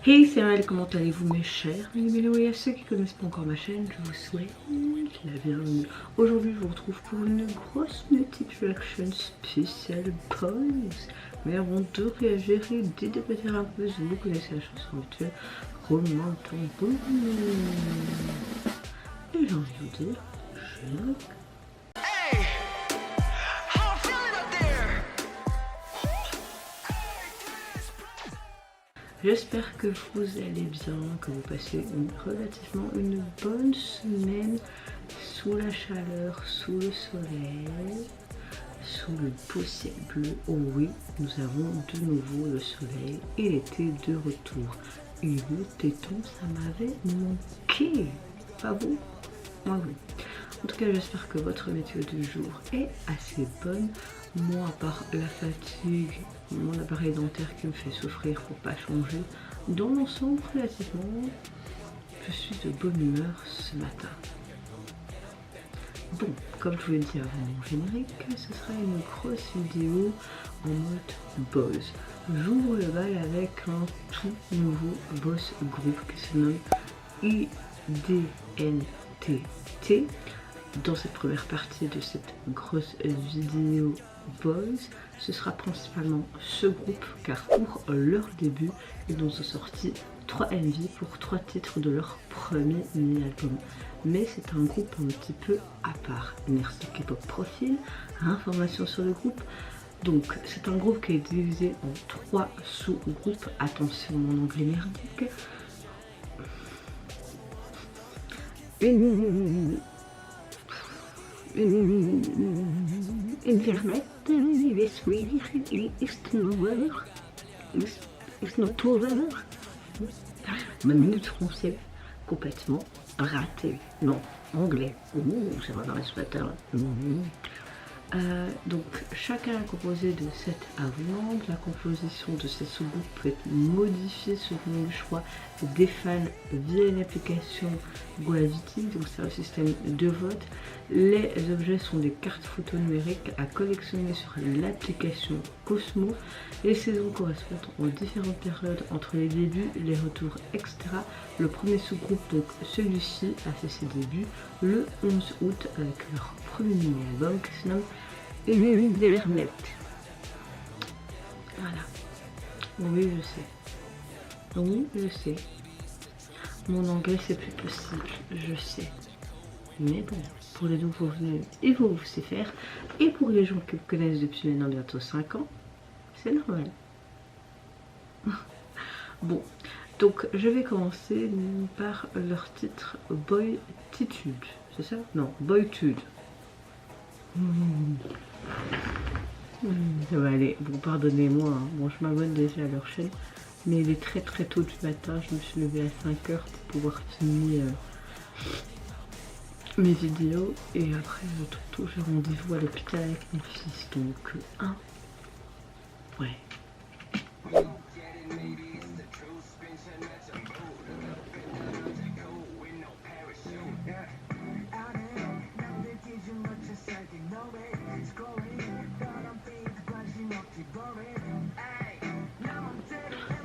Hey, c'est Mel, comment allez-vous mes chers Mélo, et à ceux qui ne connaissent pas encore ma chaîne, je vous souhaite la bienvenue. Aujourd'hui, je vous retrouve pour une grosse multi-reaction spéciale pause. Mais avant de réagir et de débattre un peu, si vous connaissez la chanson habituelle, roulement de tambour. Et j'ai envie de vous dire, générique. J'espère que vous allez bien, que vous passez relativement une bonne semaine sous la chaleur, sous le soleil, sous le beau ciel bleu. Oh oui, nous avons de nouveau le soleil et l'été de retour. Et le téton, ça m'avait manqué. Pas vous? Moi oui. En tout cas, j'espère que votre météo du jour est assez bonne. Moi, à part la fatigue, mon appareil dentaire qui me fait souffrir pour pas changer, dans l'ensemble, relativement, je suis de bonne humeur ce matin. Bon, comme je vous l'ai dit avant mon générique, ce sera une grosse vidéo en mode boss. J'ouvre le bal avec un tout nouveau boss groupe qui se nomme IDNTT. Dans cette première partie de cette grosse vidéo Boys, ce sera principalement ce groupe car pour leur début, ils nous ont sorti 3 MV pour 3 titres de leur premier mini-album. Mais c'est un groupe un petit peu à part. Merci K-pop Profil, information sur le groupe. Donc c'est un groupe qui est divisé en 3 sous-groupes. Attention mon anglais merdique. Internet is really is not over. Ma minute français complètement ratée. Non, anglais. Ça va dans les sweaters. Donc chacun est composé de 7 membres. La composition de ces sous-groupes peut être modifiée selon le choix des fans via une application Gravity, donc c'est un système de vote. Les objets sont des cartes photos numériques à collectionner sur l'application Cosmo. Les saisons correspondent aux différentes périodes entre les débuts, les retours, etc. Le premier sous-groupe, donc celui-ci, a fait ses débuts le 11 août avec leur premier mini-album qui se nomme Internet. Voilà. Oui, je sais. Oui, je sais. Mon anglais, c'est plus possible, je sais. Mais bon, pour les nouveaux venus, il faut vous s'y faire. Et pour les gens qui me connaissent depuis maintenant bientôt 5 ans, c'est normal. Bon, donc je vais commencer par leur titre Boytitude. C'est ça? Non, Boytude. Ça va aller. Bon, pardonnez-moi. Hein. Bon, je m'abonne déjà à leur chaîne. Mais il est très très tôt du matin. Je me suis levée à 5 h pour pouvoir filmer mes vidéos. Et après, tantôt, j'ai rendez-vous à l'hôpital avec mon fils. Donc, ouais.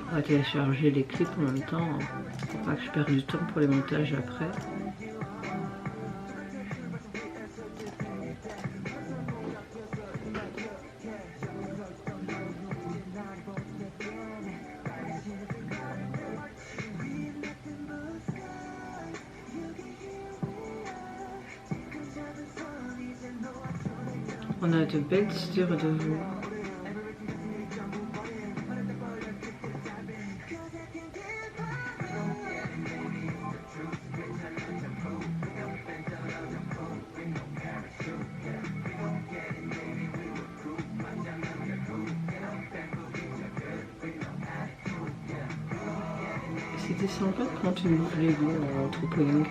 On va télécharger les clips en même temps, hein, pour pas que je perde du temps pour les montages après. On a de belles textures de voix. C'était sympa de prendre une bouffe Lego en trampoline.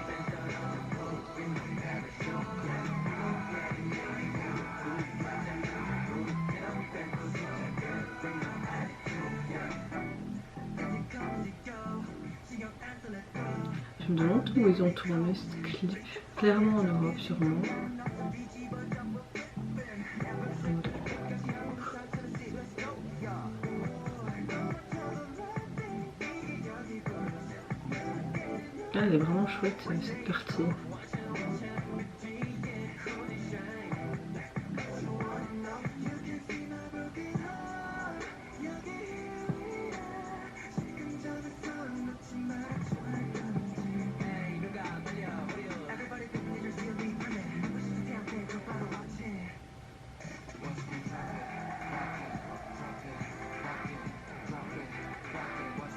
Je me demande où ils ont tourné ce clip. Clairement en Europe sûrement. Là, elle est vraiment chouette cette partie.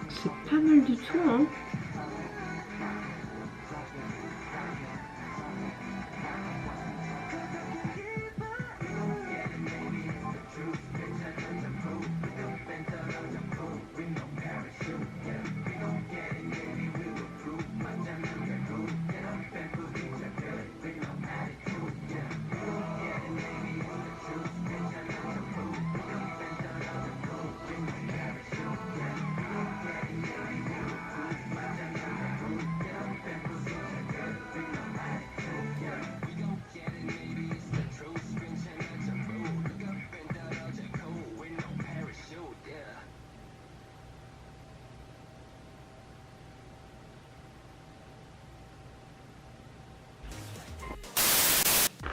C'est pas mal du tout, hein.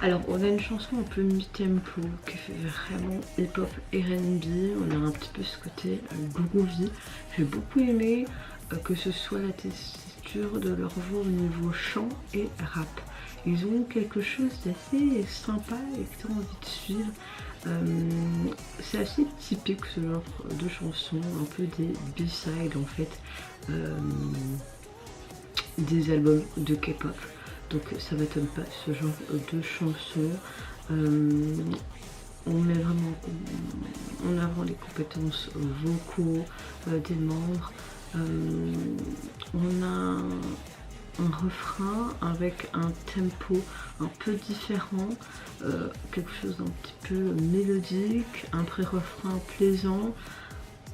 Alors on a une chanson un peu mi-tempo qui fait vraiment hip-hop R&B, on a un petit peu ce côté groovy. J'ai beaucoup aimé que ce soit la tessiture de leur voix au niveau chant et rap. Ils ont quelque chose d'assez sympa et que tu as envie de suivre. C'est assez typique ce genre de chanson, un peu des B-sides en fait, des albums de K-pop. Donc ça m'étonne pas ce genre de chanson. On met vraiment en avant les compétences vocaux des membres. On a un refrain avec un tempo un peu différent, quelque chose d'un petit peu mélodique, un pré-refrain plaisant,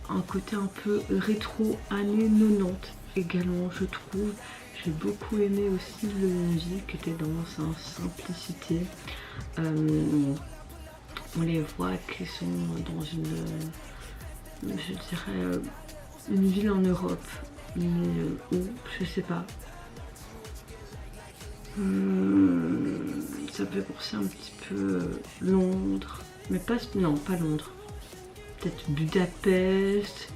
un côté un peu rétro années 90 également je trouve. J'ai beaucoup aimé aussi le musique qui était dans sa simplicité. On les voit qui sont dans je dirais, une ville en Europe, mais où, je sais pas. Ça peut penser un petit peu Londres, mais pas, non, pas Londres. Peut-être Budapest.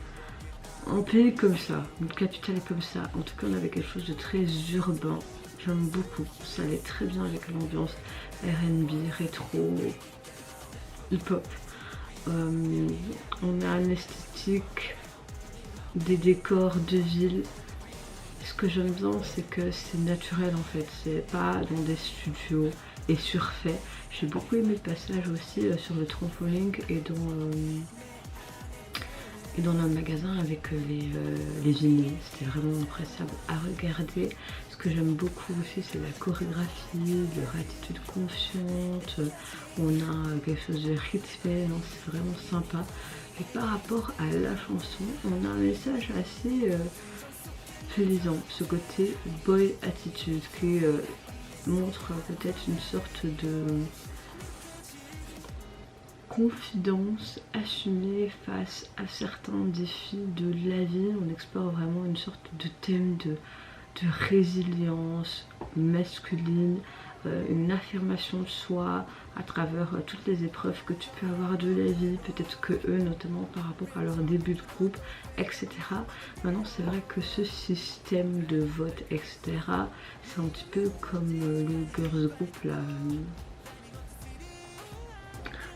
Un pays comme ça, une capitale comme ça, en tout cas on avait quelque chose de très urbain, j'aime beaucoup, ça allait très bien avec l'ambiance R&B, rétro, hip-hop. On a une esthétique, des décors de ville. Ce que j'aime bien c'est que c'est naturel en fait, c'est pas dans des studios et surfait. J'ai beaucoup aimé le passage aussi sur le trampoline et dans un magasin avec les vinyles, c'était vraiment appréciable à regarder. Ce que j'aime beaucoup aussi c'est la chorégraphie, leur attitude confiante, on a quelque chose de rythmé, c'est vraiment sympa. Et par rapport à la chanson, on a un message assez plaisant, ce côté boy attitude qui montre peut-être une sorte de confidence assumée face à certains défis de la vie. On explore vraiment une sorte de thème de résilience masculine, une affirmation de soi à travers toutes les épreuves que tu peux avoir de la vie, peut-être que eux notamment par rapport à leur début de groupe, etc. Maintenant c'est vrai que ce système de vote, etc., c'est un petit peu comme le girls group là,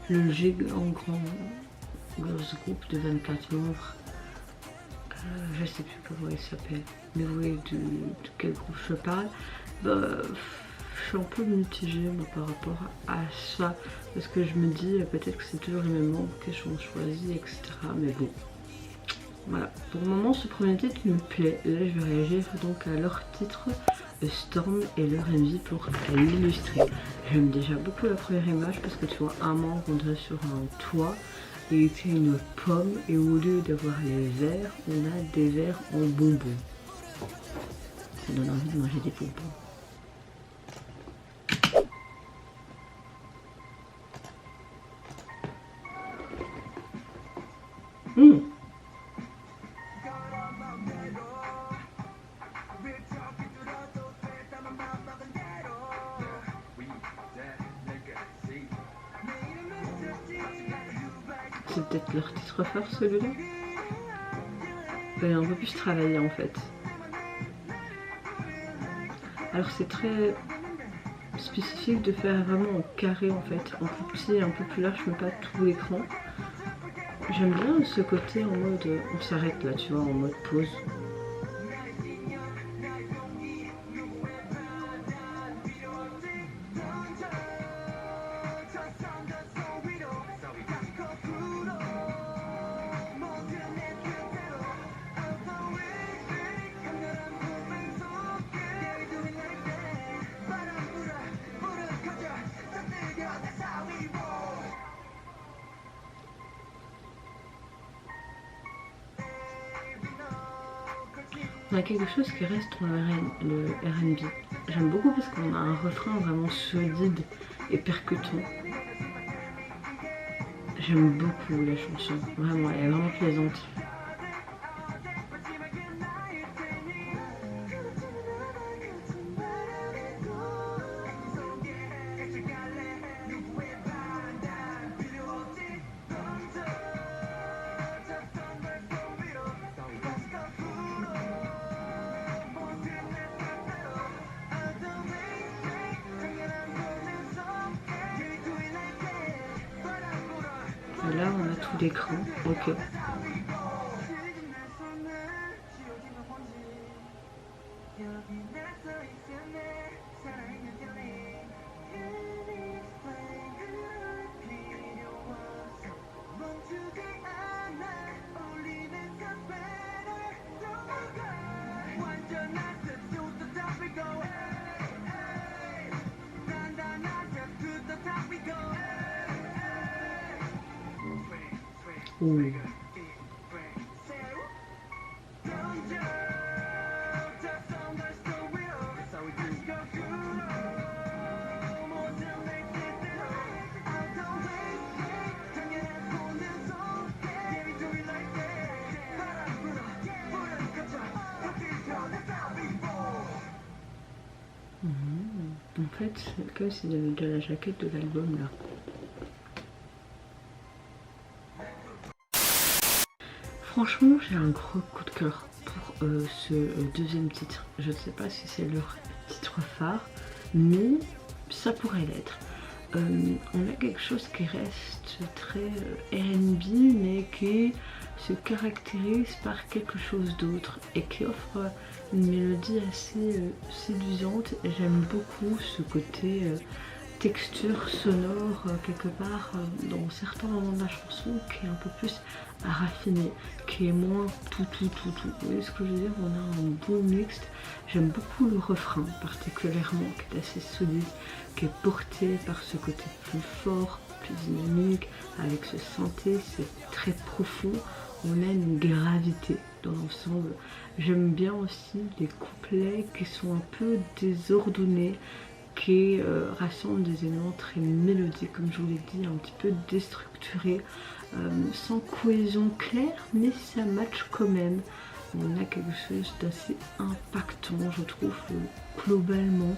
le géant grand girls group de 24 membres, je sais plus comment il s'appelle, mais vous voyez de quel groupe je parle. Bah, je suis un peu mitigée par rapport à ça, parce que je me dis peut-être que c'est toujours les mêmes membres qui sont choisis, etc. Mais bon, voilà. Pour le moment, ce premier titre me plaît. Et là, je vais réagir donc à leur titre Storm et leur envie pour l'illustrer. J'aime déjà beaucoup la première image parce que tu vois un membre on dirait sur un toit et il tient une pomme et au lieu d'avoir les verres, on a des verres en bonbons. Ça donne envie de manger des bonbons. c'est peut-être leur titre phare celui-là. Il est un peu plus travaillé en fait. Alors c'est très spécifique de faire vraiment en carré en fait, en plus petit et un peu plus large, mais pas tout l'écran. J'aime bien ce côté en mode on s'arrête là, tu vois, en mode pause. On a quelque chose qui reste dans le R&B. J'aime beaucoup parce qu'on a un refrain vraiment solide et percutant. J'aime beaucoup la chanson, vraiment, elle est vraiment plaisante. Et là on a tout l'écran, ok. Ouh. En fait, c'est comme si de la jaquette de l'album là. Franchement, j'ai un gros coup de cœur pour ce deuxième titre. Je ne sais pas si c'est leur titre phare, mais ça pourrait l'être. On a quelque chose qui reste très R&B, mais qui se caractérise par quelque chose d'autre et qui offre une mélodie assez séduisante. J'aime beaucoup ce côté texture sonore quelque part dans certains moments de la chanson qui est un peu plus raffiné, qui est moins tout. Vous voyez ce que je veux dire? On a un bon mixte. J'aime beaucoup le refrain particulièrement, qui est assez solide, qui est porté par ce côté plus fort, plus dynamique, avec ce synthé, c'est très profond. On a une gravité dans l'ensemble. J'aime bien aussi les couplets qui sont un peu désordonnés, qui rassemble des éléments très mélodiques, comme je vous l'ai dit, un petit peu déstructurés, sans cohésion claire, mais ça match quand même. On a quelque chose d'assez impactant, je trouve, globalement.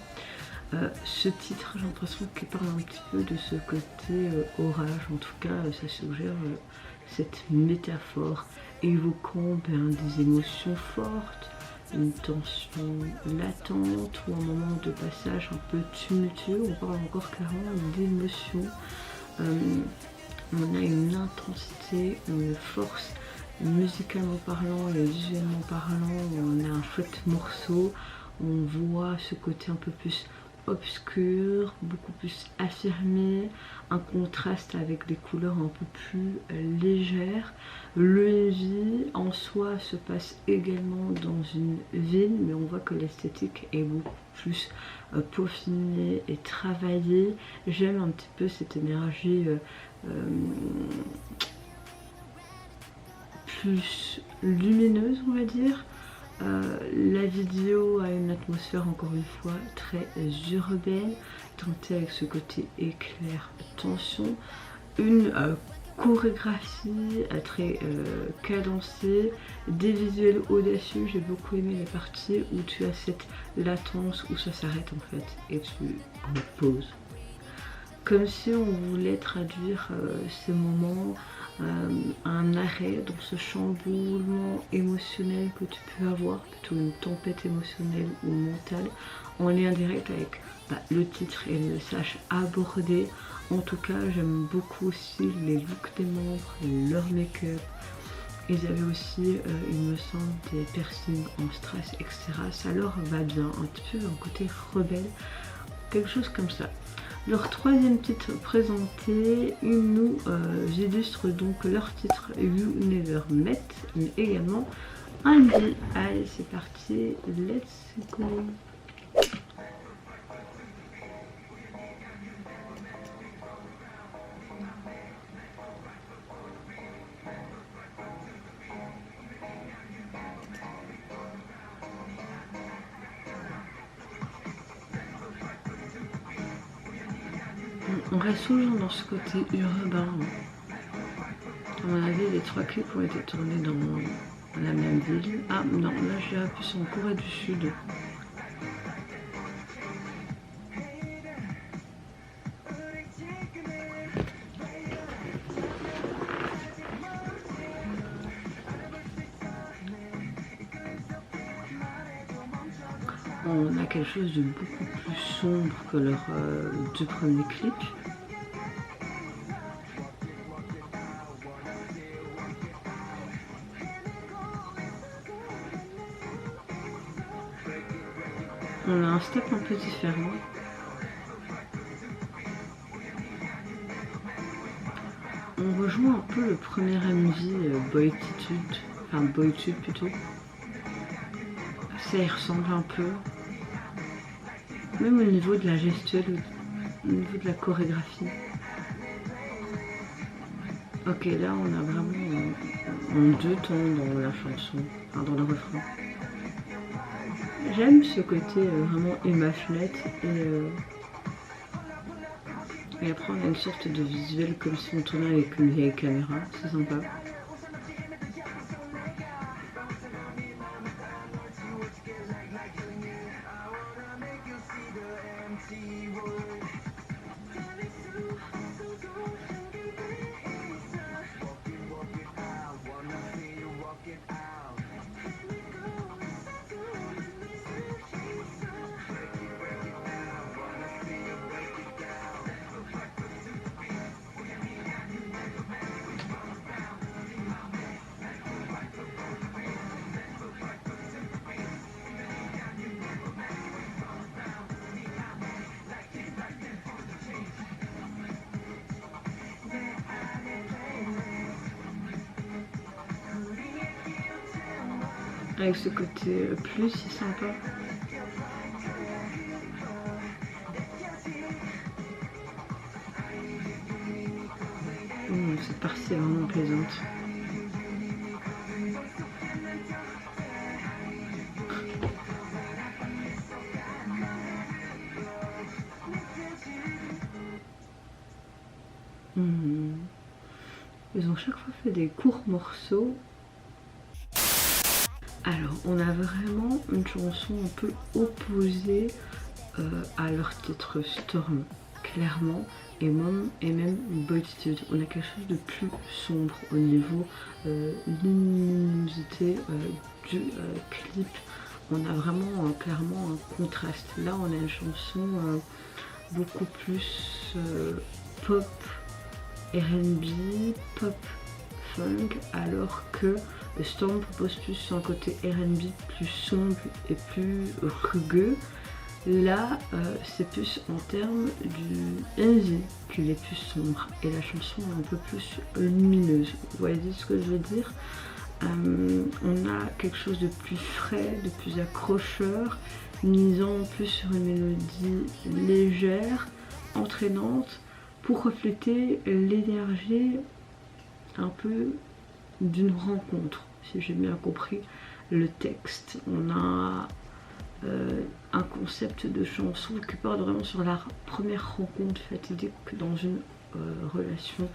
Ce titre, j'ai l'impression qu'il parle un petit peu de ce côté orage, en tout cas ça suggère cette métaphore évoquant des émotions fortes, une tension latente ou un moment de passage un peu tumultueux. On parle encore clairement d'émotion. On a une intensité, une force musicalement parlant et visuellement parlant. On a un chouette morceau. On voit ce côté un peu plus obscur, beaucoup plus affirmé, un contraste avec des couleurs un peu plus légères. Le MV en soi se passe également dans une ville, mais on voit que l'esthétique est beaucoup plus peaufinée et travaillée. J'aime un petit peu cette énergie plus lumineuse, on va dire. La vidéo a une atmosphère encore une fois très urbaine, teintée avec ce côté éclair, tension, une chorégraphie très cadencée, des visuels audacieux. J'ai beaucoup aimé les parties où tu as cette latence, où ça s'arrête en fait et tu poses. Comme si on voulait traduire ces moments un arrêt dans ce chamboulement émotionnel que tu peux avoir, plutôt une tempête émotionnelle ou mentale, en lien direct avec le titre et le message abordé. En tout cas, j'aime beaucoup aussi les looks des membres, leur make-up. Ils avaient aussi, il me semble, des piercings en strass, etc. Ça leur va bien, un petit peu un côté rebelle, quelque chose comme ça. Leur troisième titre présenté, ils nous illustrent donc leur titre You Never Met, mais également Andy. Allez, c'est parti, let's go. On reste toujours dans ce côté urbain. À mon avis, les 3 clips ont été tournés dans la même ville. Ah non, là j'ai appuyé sur Corée du Sud. On a quelque chose de beaucoup plus sombre que leurs 2 premiers clips. On a un step un peu différent. On rejoint un peu le premier MV Boytude, enfin Boytude plutôt. Ça y ressemble un peu. Même au niveau de la gestuelle, au niveau de la chorégraphie. Ok, là on a vraiment en 2 tons dans la chanson, enfin dans le refrain. J'aime ce côté vraiment imaginaire et après on a une sorte de visuel comme si on tournait avec une vieille caméra, c'est sympa. Avec ce côté plus, c'est sympa. Cette partie est vraiment plaisante. Ils ont chaque fois fait des courts morceaux. Alors, on a vraiment une chanson un peu opposée à leur titre Storm, clairement, et même Boytude. On a quelque chose de plus sombre au niveau luminosité du clip. On a vraiment clairement un contraste. Là, on a une chanson beaucoup plus pop, R&B, pop, funk, alors que Storm propose plus un côté R&B plus sombre et plus rugueux. Là, c'est plus en termes du MV qu'il est plus sombre et la chanson est un peu plus lumineuse. Vous voyez ce que je veux dire? On a quelque chose de plus frais, de plus accrocheur, misant plus sur une mélodie légère, entraînante, pour refléter l'énergie un peu d'une rencontre, si j'ai bien compris le texte. On a un concept de chanson qui porte vraiment sur la première rencontre fatidique dans une relation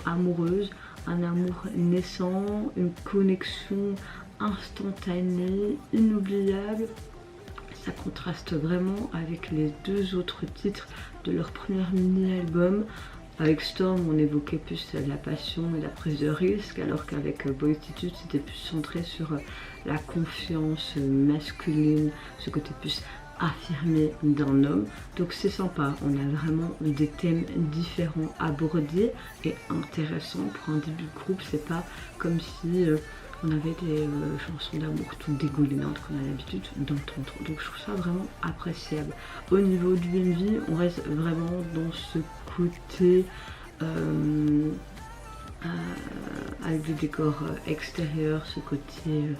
amoureuse, un amour naissant, une connexion instantanée, inoubliable. Ça contraste vraiment avec les 2 autres titres de leur premier mini-album. Avec Storm, on évoquait plus la passion et la prise de risque, alors qu'avec Boytitude, c'était plus centré sur la confiance masculine, ce côté plus affirmé d'un homme. Donc c'est sympa, on a vraiment des thèmes différents abordés et intéressants. Pour un début de groupe, c'est pas comme si on avait des chansons d'amour tout dégoulinantes qu'on a l'habitude d'entendre. Donc je trouve ça vraiment appréciable. Au niveau du MV, on reste vraiment dans ce côté avec des décors extérieurs, ce côté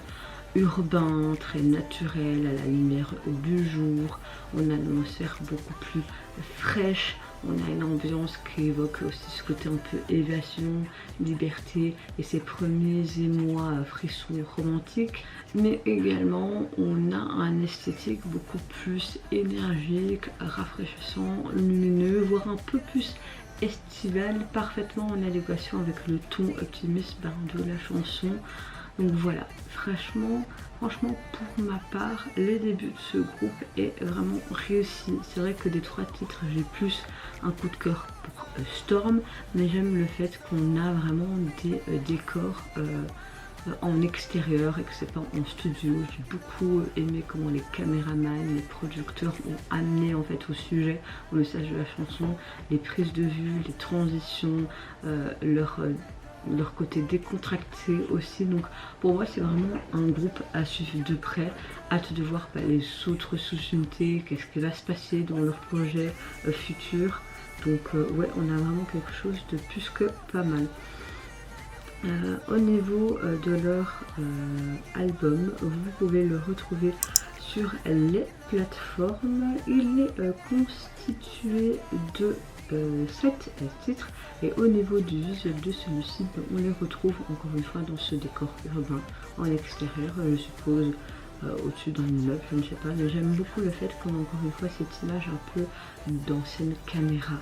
urbain, très naturel, à la lumière du jour. On a une atmosphère beaucoup plus fraîche. On a une ambiance qui évoque aussi ce côté un peu évasion, liberté et ses premiers émois frissons romantiques. Mais également, on a un esthétique beaucoup plus énergique, rafraîchissant, lumineux, voire un peu plus estival, parfaitement en adéquation avec le ton optimiste de la chanson. Donc voilà, franchement pour ma part, le début de ce groupe est vraiment réussi. C'est vrai que des 3 titres, j'ai plus un coup de cœur pour Storm, mais j'aime le fait qu'on a vraiment des décors en extérieur et que c'est pas en studio. J'ai beaucoup aimé comment les caméramans, les producteurs ont amené en fait au sujet, au message de la chanson, les prises de vue, les transitions, leur côté décontracté aussi. Donc pour moi c'est vraiment un groupe à suivre de près. Hâte de voir les autres sous-unités, qu'est-ce qui va se passer dans leur projet futur. Donc ouais, on a vraiment quelque chose de plus que pas mal. Au niveau de leur album, vous pouvez le retrouver sur les plateformes. Il est constitué de 7 titres et au niveau du visuel de celui-ci, on les retrouve encore une fois dans ce décor urbain en extérieur, je suppose au-dessus d'un immeuble, je ne sais pas, mais j'aime beaucoup le fait qu'on a encore une fois cette image un peu d'ancienne caméra,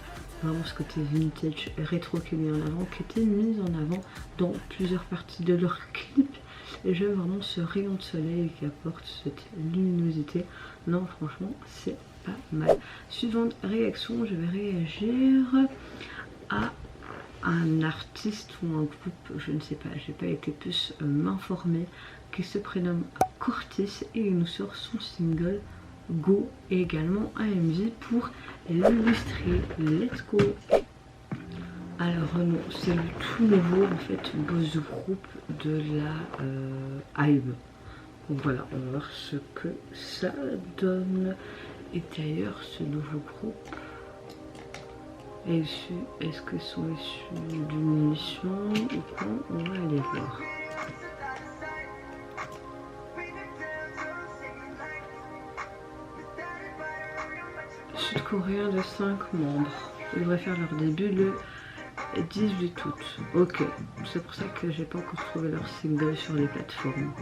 vraiment ce côté vintage rétro qui est mis en avant, qui était mis en avant dans plusieurs parties de leur clip. Et j'aime vraiment ce rayon de soleil qui apporte cette luminosité. Non, franchement, c'est pas mal. Suivante réaction, je vais réagir à un artiste ou un groupe, je ne sais pas, j'ai pas été plus m'informer, qui se prénomme Cortis et il nous sort son single Go et également un MV pour l'illustrer. Let's go. Alors non, c'est le tout nouveau en fait boss groupe de la Hybe. Donc voilà, on va voir ce que ça donne. Et d'ailleurs, ce nouveau groupe est issu, est-ce que sont issus d'une mission ou quoi? On va aller voir. Sud-coréen de 5 membres. Ils devraient faire leur début le 18 août. Ok, c'est pour ça que j'ai pas encore trouvé leur single sur les plateformes.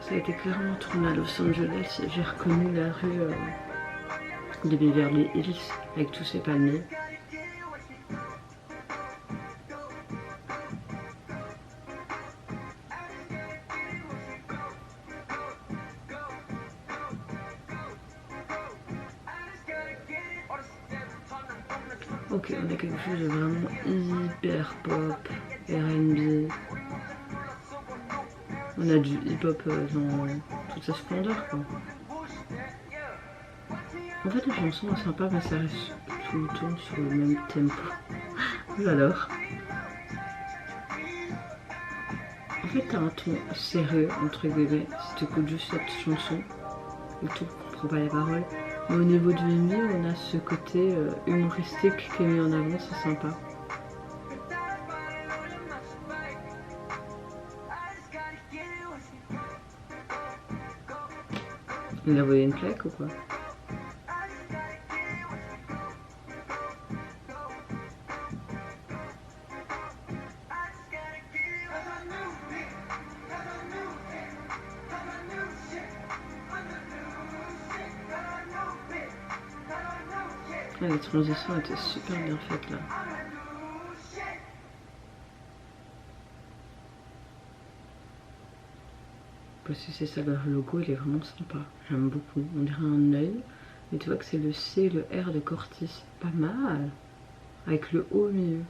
Ça a été clairement tourné à Los Angeles. J'ai reconnu la rue de Beverly Hills avec tous ces palmiers. Ok, on a quelque chose de vraiment hyper pop, R&B. On a du hip-hop dans toute sa splendeur, quoi. En fait, la chanson est sympa, mais ça reste tout le temps sur le même tempo. J'adore. En fait, t'as un ton sérieux, entre guillemets, si tu écoutes juste cette chanson, et tu comprends pas les paroles. Au niveau du MV, on a ce côté humoristique qui est mis en avant, c'est sympa. Il a volé une plaque ou quoi? La transition était super bien faite là. Parce que c'est ça, leur logo il est vraiment sympa. J'aime beaucoup. On dirait un œil. Mais tu vois que c'est le C et le R de Cortis. Pas mal. Avec le O au milieu.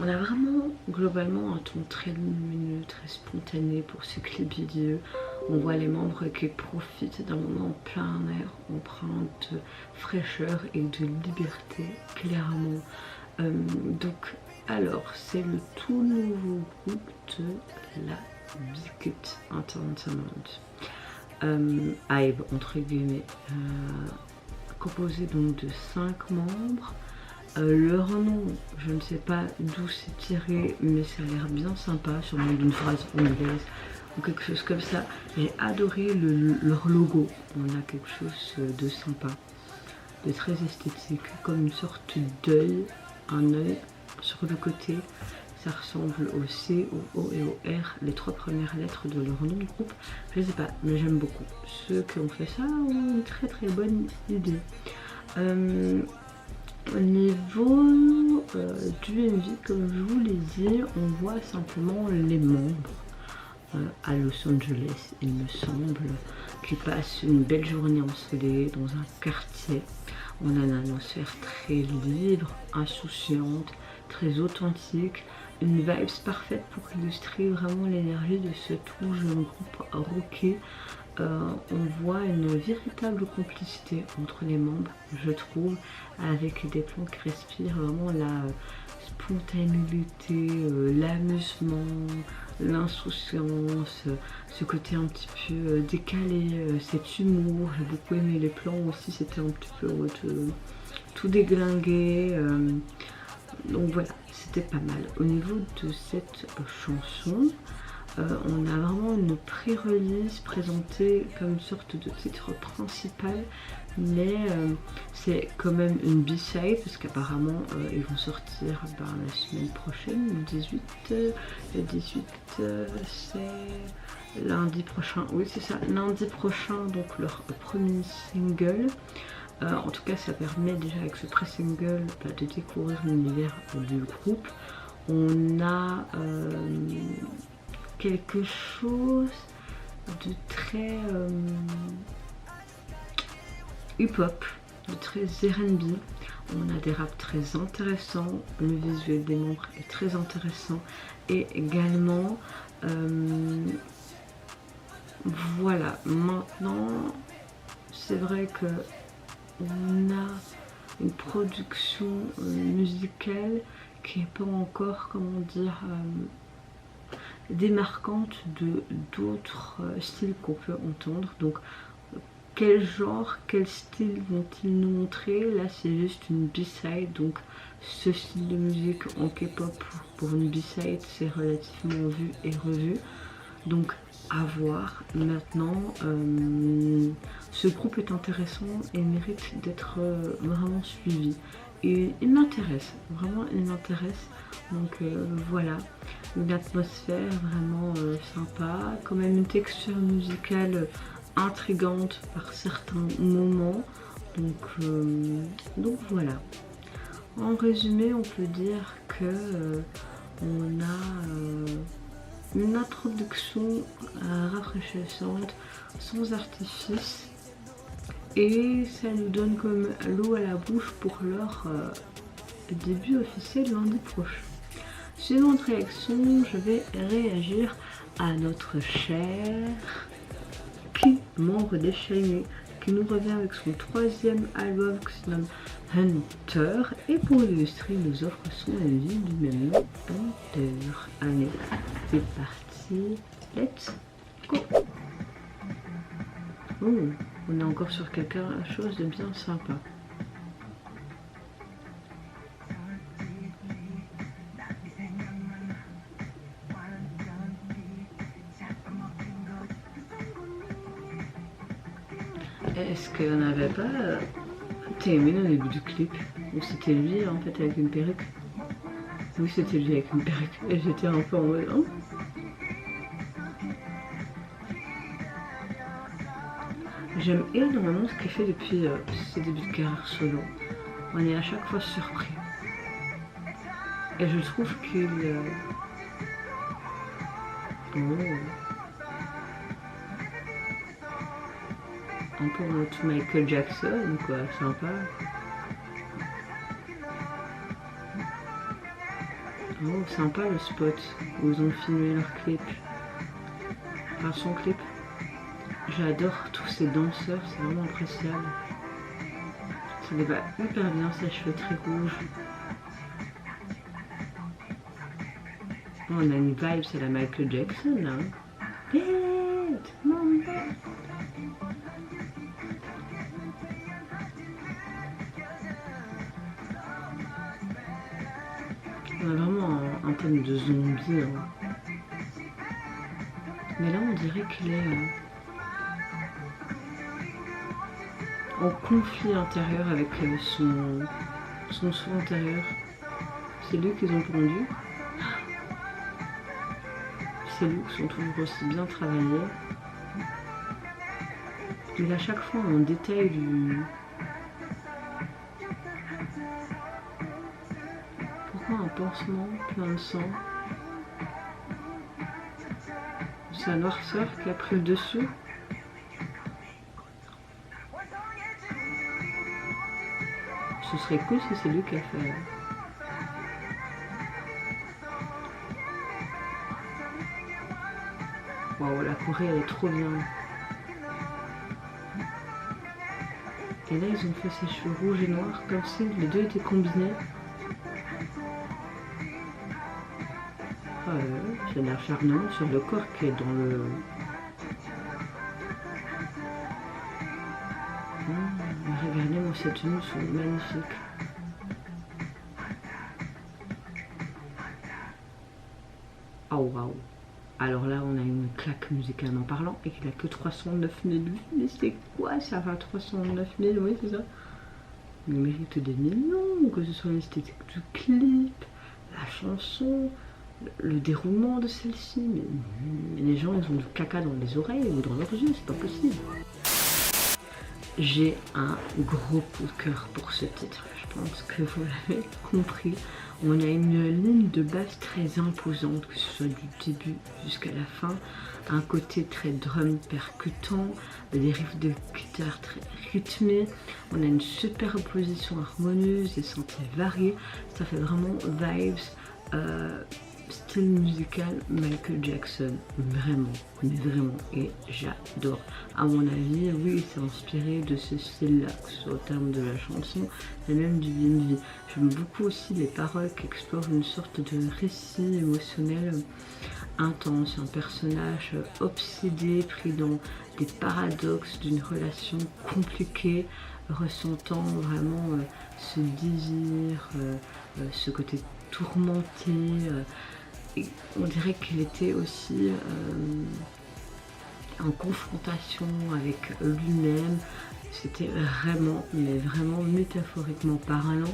On a vraiment globalement un ton très lumineux, très spontané pour ce clip vidéo. On voit les membres qui profitent d'un moment en plein air, empreint de fraîcheur et de liberté, clairement. Donc, alors, c'est le tout nouveau groupe de la Biscuit Entertainment. Hybe, entre guillemets, composé donc de 5 membres. Leur nom, je ne sais pas d'où c'est tiré, mais ça a l'air bien sympa, sûrement d'une phrase anglaise ou quelque chose comme ça. J'ai adoré leur logo, on a quelque chose de sympa, de très esthétique, comme une sorte d'œil, un œil sur le côté. Ça ressemble au C, au O et au R, les 3 premières lettres de leur nom de groupe. Je sais pas, mais j'aime beaucoup. Ceux qui ont fait ça ont une très très bonne idée. Au niveau du MV, comme je vous l'ai dit, on voit simplement les membres à Los Angeles, il me semble, qui passent une belle journée ensoleillée dans un quartier. On a une atmosphère très libre, insouciante, très authentique, une vibes parfaite pour illustrer vraiment l'énergie de ce tout jeune groupe rocké. On voit une véritable complicité entre les membres, je trouve, avec des plans qui respirent vraiment la spontanéité, l'amusement, l'insouciance, ce côté un petit peu décalé, cet humour. J'ai beaucoup aimé les plans aussi, c'était un petit peu tout déglingué. Donc voilà, c'était pas mal. Au niveau de cette chanson, on a vraiment une pré-release présentée comme une sorte de titre principal, mais c'est quand même une B-side parce qu'apparemment ils vont sortir la semaine prochaine, le 18. Le 18 c'est lundi prochain, oui c'est ça, lundi prochain, donc leur premier single. En tout cas ça permet déjà avec ce pré-single de découvrir l'univers du groupe. On a quelque chose de très hip-hop, de très R&B. On a des raps très intéressants, le visuel des membres est très intéressant et également voilà. Maintenant c'est vrai que on a une production musicale qui n'est pas encore, comment dire, démarquante de d'autres styles qu'on peut entendre. Donc quel genre, quel style vont-ils nous montrer? Là c'est juste une B-side, donc ce style de musique en K-pop pour une B-side c'est relativement vu et revu, donc à voir. Maintenant ce groupe est intéressant et mérite d'être vraiment suivi et il m'intéresse, vraiment il m'intéresse. Donc voilà, une atmosphère vraiment sympa, quand même une texture musicale intrigante par certains moments. Donc voilà. En résumé, on peut dire que on a une introduction rafraîchissante, sans artifice, et ça nous donne comme l'eau à la bouche pour leur début officiel lundi prochain. Suivant notre réaction, je vais réagir à notre cher membre des SHINee qui nous revient avec son 3e album qui se nomme Hunter, et pour l'illustrer il nous offre son MV du même nom, Hunter. Allez, c'est parti, let's go. Oh, on est encore sur quelque chose de bien sympa. Est-ce qu'on n'avait pas terminé au début du clip? Ou c'était lui en fait avec une perruque? Oui, c'était lui avec une perruque. Et j'étais un peu en mode... Oh. J'aime énormément ce qu'il fait depuis ses débuts de carrière solo. On est à chaque fois surpris. Et je trouve qu'il... Oh. Un peu notre Michael Jackson, quoi, sympa. Oh, sympa le spot où ils ont filmé leur clip. Enfin, son clip. J'adore tous ces danseurs, c'est vraiment appréciable. Ça les va hyper bien, ses cheveux très rouges. Oh, on a une vibe, c'est la Michael Jackson, là. On a vraiment un thème de zombie. Hein. Mais là, on dirait qu'il est en conflit intérieur avec son soi intérieur. C'est lui qu'ils ont pendu. Ces looks sont toujours aussi bien travaillés. Il a à chaque fois un détail du... Pourquoi un pansement plein de sang? C'est la noirceur qui a pris le dessus. Ce serait cool si c'est lui qui a fait... Waouh, la Corée elle est trop bien. Et là ils ont fait ses cheveux rouges et noirs comme si les deux étaient combinés. C'est un acharnement sur le corps qui est dans le... regardez-moi cette tenue, sont magnifiques. Oh waouh. Alors là, on a une claque musicalement parlant et qu'il a que 309 000 vues. Mais c'est quoi ça? Enfin, 309 000, oui, c'est ça. Il mérite des millions, que ce soit l'esthétique du clip, la chanson, le déroulement de celle-ci. Mais les gens, ils ont du caca dans les oreilles ou dans leurs yeux, c'est pas possible. J'ai un gros coup de cœur pour ce titre. Je pense que vous l'avez compris. On a une ligne de basse très imposante, que ce soit du début jusqu'à la fin. Un côté très drum percutant, des riffs de guitare très rythmés. On a une superposition harmonieuse, des synthés variés. Ça fait vraiment vibes, style musical Michael Jackson. Vraiment, mais vraiment. Et j'adore. À mon avis, oui, il s'est inspiré de ce style-là, que ce soit au terme de la chanson, mais même du vie. J'aime beaucoup aussi les paroles qui explorent une sorte de récit émotionnel intense, un personnage obsédé, pris dans des paradoxes d'une relation compliquée, ressentant vraiment ce désir, ce côté tourmenté. Et on dirait qu'il était aussi en confrontation avec lui-même. C'était vraiment, mais vraiment métaphoriquement parlant,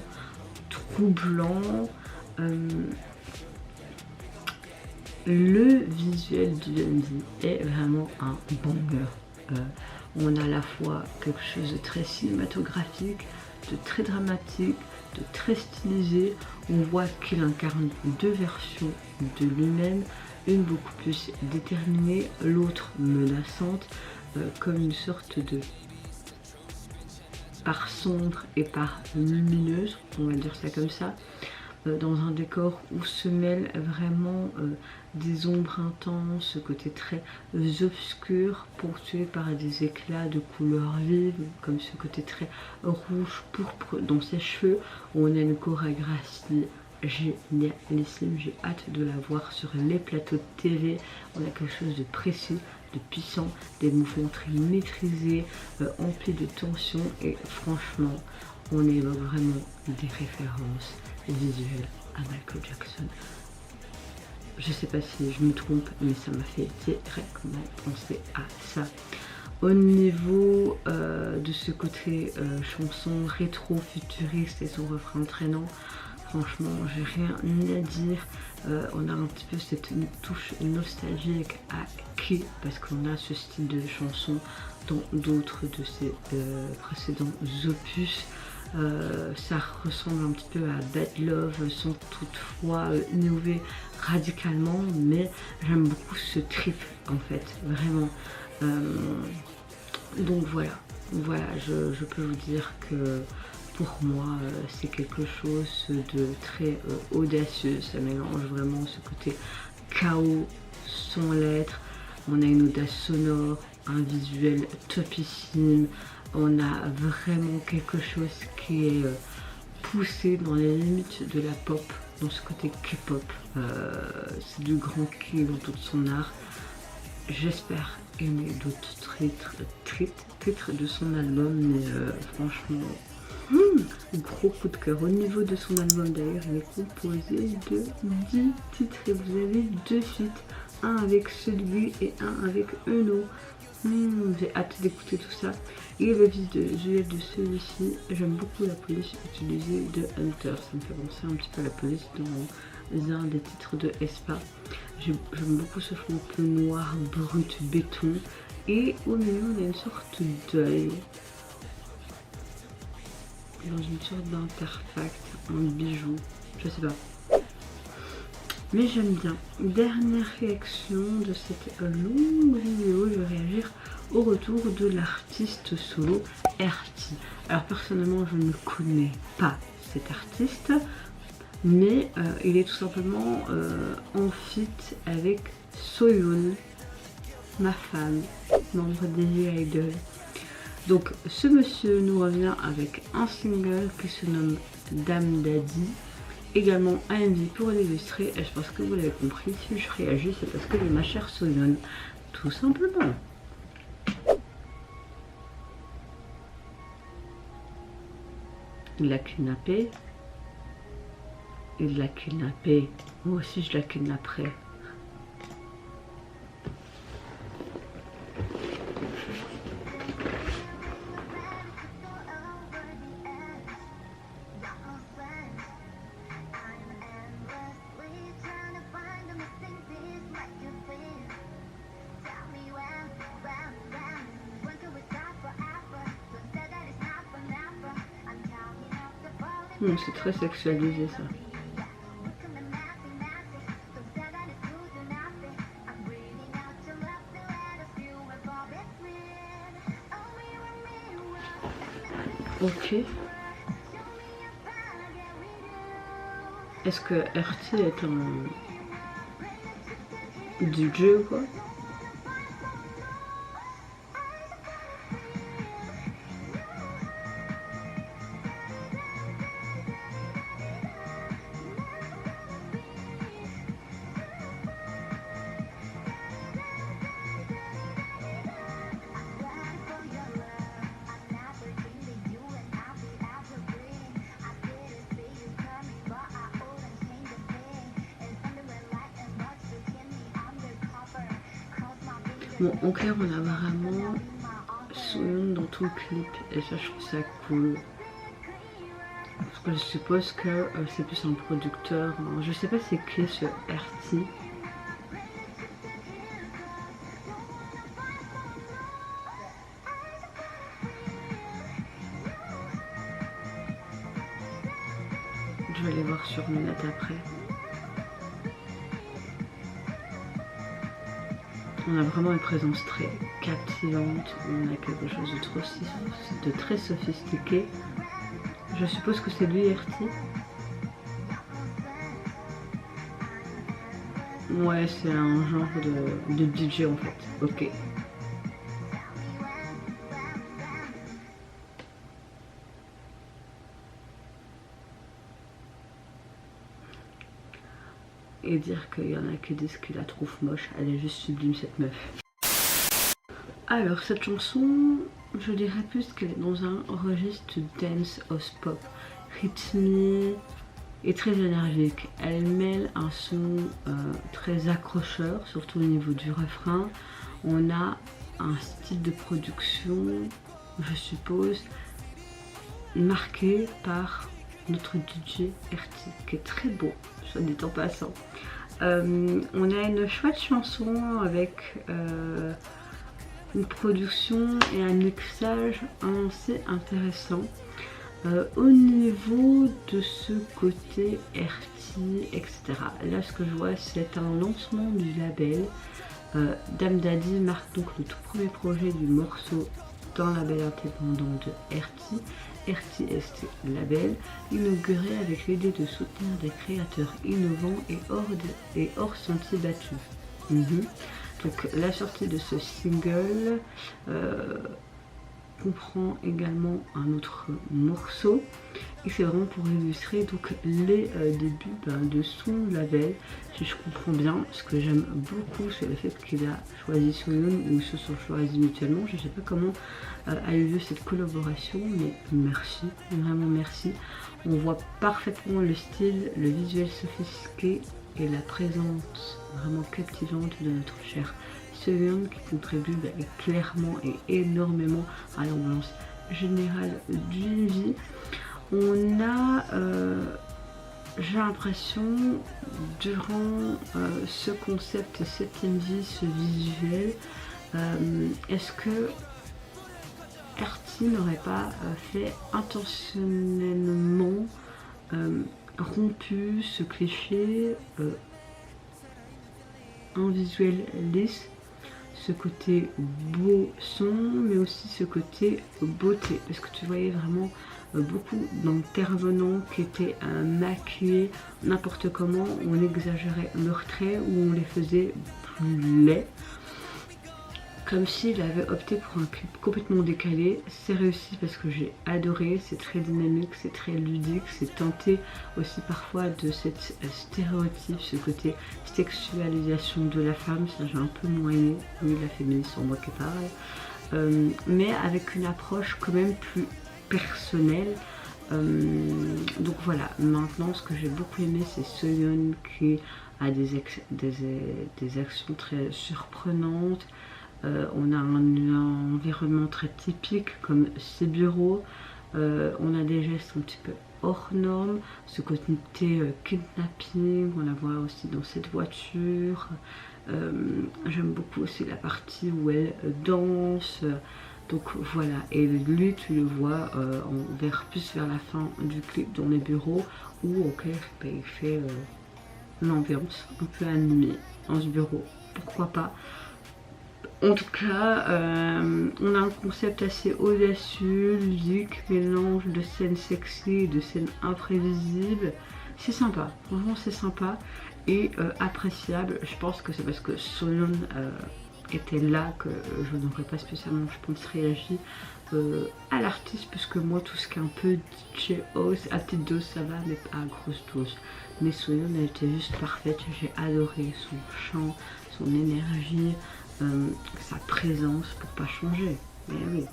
troublant. Le visuel du lundi est vraiment un banger. On a à la fois quelque chose de très cinématographique, de très dramatique, de très stylisé. On voit qu'il incarne deux versions de lui-même, une beaucoup plus déterminée, l'autre menaçante, comme une sorte de part sombre et part lumineuse, on va dire ça comme ça, dans un décor où se mêlent vraiment des ombres intenses, ce côté très obscur, ponctué par des éclats de couleurs vives, comme ce côté très rouge, pourpre dans ses cheveux, où on a une chorégraphie génialissime. J'ai hâte de la voir sur les plateaux de TV. On a quelque chose de précis, de puissant, des mouvements très maîtrisés, emplis de tension, et franchement on évoque vraiment des références visuelles à Michael Jackson. Je sais pas si je me trompe, mais ça m'a fait directement penser à ça. Au niveau de ce côté chanson rétro-futuriste et son refrain entraînant, franchement j'ai rien à dire. On a un petit peu cette touche nostalgique à qui, parce qu'on a ce style de chanson dans d'autres de ses précédents opus. Ça ressemble un petit peu à Bad Love sans toutefois innover radicalement, mais j'aime beaucoup ce trip en fait, vraiment. Donc voilà, je peux vous dire que pour moi c'est quelque chose de très audacieux. Ça mélange vraiment ce côté chaos sans lettres. On a une audace sonore, un visuel topissime. On a vraiment quelque chose qui est poussé dans les limites de la pop, dans ce côté K-pop. C'est du grand K dans tout son art. J'espère aimer d'autres titres de son album, mais franchement, gros coup de cœur. Au niveau de son album d'ailleurs, il est composé de 10 titres et vous avez 2 feats, un avec celui et un avec Eno. J'ai hâte d'écouter tout ça. Et le visuel de celui-ci, j'aime beaucoup la police utilisée de Hunter. Ça me fait penser un petit peu à la police dans un des titres de Aespa. J'aime beaucoup ce fond un peu noir, brut, béton. Et au milieu, on a une sorte d'œil. Dans une sorte d'interfact, un bijou. Je sais pas. Mais j'aime bien. Dernière réaction de cette longue vidéo, je vais réagir au retour de l'artiste solo RT. Alors personnellement je ne connais pas cet artiste, mais il est tout simplement en feat avec Soyeon, ma femme, membre des Idol. Donc ce monsieur nous revient avec un single qui se nomme Dame Daddy. Également un MV pour l'illustrer, et je pense que vous l'avez compris, si je réagis c'est parce que j'ai ma chère Soyeon, tout simplement. Il l'a kidnappé, il l'a kidnappé, moi aussi je la kidnapperai. C'est très sexualisé ça. Ok. Est-ce que RT est un DJ ou quoi? Bon, en clair, on a vraiment Soyeon dans tout le clip et ça, je trouve ça cool. Parce que je suppose que c'est plus un producteur. Hein. Je sais pas c'est qui ce RT. Je vais aller voir sur le net après. On a vraiment une présence très captivante, on a quelque chose de très sophistiqué. Je suppose que c'est lui RT. Ouais, c'est un genre de DJ en fait, ok. et dire qu'il y en a qui disent qu'ils la trouvent moche. Elle est juste sublime cette meuf. Alors cette chanson, je dirais plus qu'elle est dans un registre dance house pop, rythmé et très énergique. Elle mêle un son très accrocheur, surtout au niveau du refrain. On a un style de production, je suppose, marqué par notre DJ RT, qui est très beau, soit dit en passant. On a une chouette chanson avec une production et un mixage assez intéressant. Au niveau de ce côté RT, etc. Là, ce que je vois, c'est un lancement du label. Dame Daddy marque donc le tout premier projet du morceau dans le label indépendant de RT. RTST Label, inauguré avec l'idée de soutenir des créateurs innovants et hors sentiers battus. Donc la sortie de ce single comprend également un autre morceau et c'est vraiment pour illustrer donc les débuts de son label. Si je comprends bien, ce que j'aime beaucoup, c'est le fait qu'il a choisi Soyeon ou se sont choisis mutuellement. Je ne sais pas comment a eu lieu cette collaboration, mais merci, vraiment merci. On voit parfaitement le style, le visuel sophistiqué et la présence vraiment captivante de notre cher Soyeon qui contribue clairement et énormément à l'ambiance générale d'une vie. On a, j'ai l'impression, durant ce concept, cette vie, ce visuel, est-ce que RT n'aurait pas fait intentionnellement rompu ce cliché, un visuel lisse, ce côté beau son, mais aussi ce côté beauté, parce que tu voyais vraiment beaucoup d'intervenants qui étaient maquillés n'importe comment, on exagérait leurs traits ou on les faisait plus laids, comme s'il avait opté pour un clip complètement décalé. C'est réussi parce que j'ai adoré, c'est très dynamique, c'est très ludique, c'est tenté aussi parfois de cette stéréotype, ce côté sexualisation de la femme, ça j'ai un peu moins aimé, oui la féministe en moi qui parle, mais avec une approche quand même plus personnelle. Donc voilà, maintenant ce que j'ai beaucoup aimé c'est Soyeon qui a des actions très surprenantes. On a un environnement très typique comme ses bureaux, on a des gestes un petit peu hors normes, ce côté kidnapping, on la voit aussi dans cette voiture. J'aime beaucoup aussi la partie où elle danse, donc voilà, et lui tu le vois plus vers la fin du clip dans les bureaux où au clair il fait l'ambiance un peu animée dans ce bureau, pourquoi pas. En tout cas, on a un concept assez audacieux, ludique, mélange de scènes sexy et de scènes imprévisibles. C'est sympa, franchement c'est sympa et appréciable. Je pense que c'est parce que Soyeon était là que je n'aurais pas spécialement, je pense, réagi à l'artiste, puisque moi tout ce qui est un peu DJ house, à petite dose ça va, mais pas à grosse dose. Mais Soyeon elle était juste parfaite, j'ai adoré son chant, son énergie. Sa présence pour pas changer, mais oui.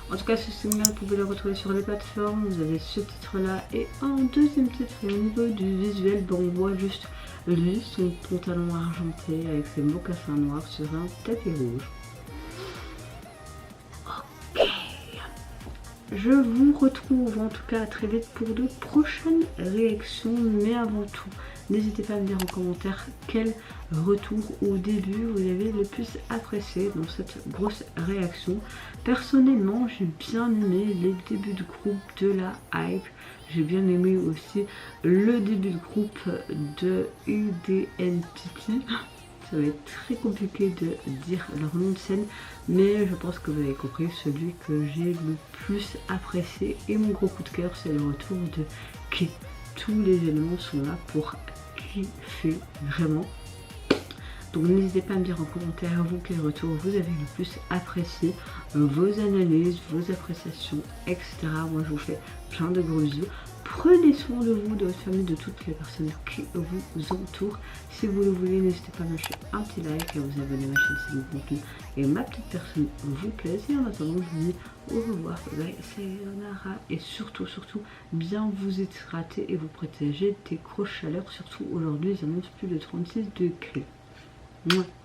En tout cas ce single vous pouvez le retrouver sur les plateformes, vous avez ce titre là et un deuxième titre. Au niveau du visuel, on voit juste lui, son pantalon argenté avec ses mocassins noirs sur un tapis rouge. Ok, je vous retrouve en tout cas très vite pour de prochaines réactions, mais avant tout n'hésitez pas à me dire en commentaire quel retour au début vous avez le plus apprécié dans cette grosse réaction. Personnellement j'ai bien aimé les débuts de groupe de la hype, j'ai bien aimé aussi le début de groupe de UDNTT. Ça va être très compliqué de dire leur nom de scène, mais je pense que vous avez compris celui que j'ai le plus apprécié. Et mon gros coup de cœur c'est le retour de K. Tous les éléments sont là pour kiffer vraiment. Donc n'hésitez pas à me dire en commentaire vous quel retour vous avez le plus apprécié, vos analyses, vos appréciations, etc. Moi je vous fais plein de gros bisous. Prenez soin de vous, de votre famille, de toutes les personnes qui vous entourent. Si vous le voulez, n'hésitez pas à lâcher un petit like et à vous abonner à ma chaîne si mon contenu et ma petite personne vous plaise. Et en attendant, je vous dis au revoir, bye, sayonara. Et surtout, bien vous hydrater et vous protéger des grosses chaleurs. Surtout aujourd'hui, ils annoncent plus de 36 degrés. Mouah.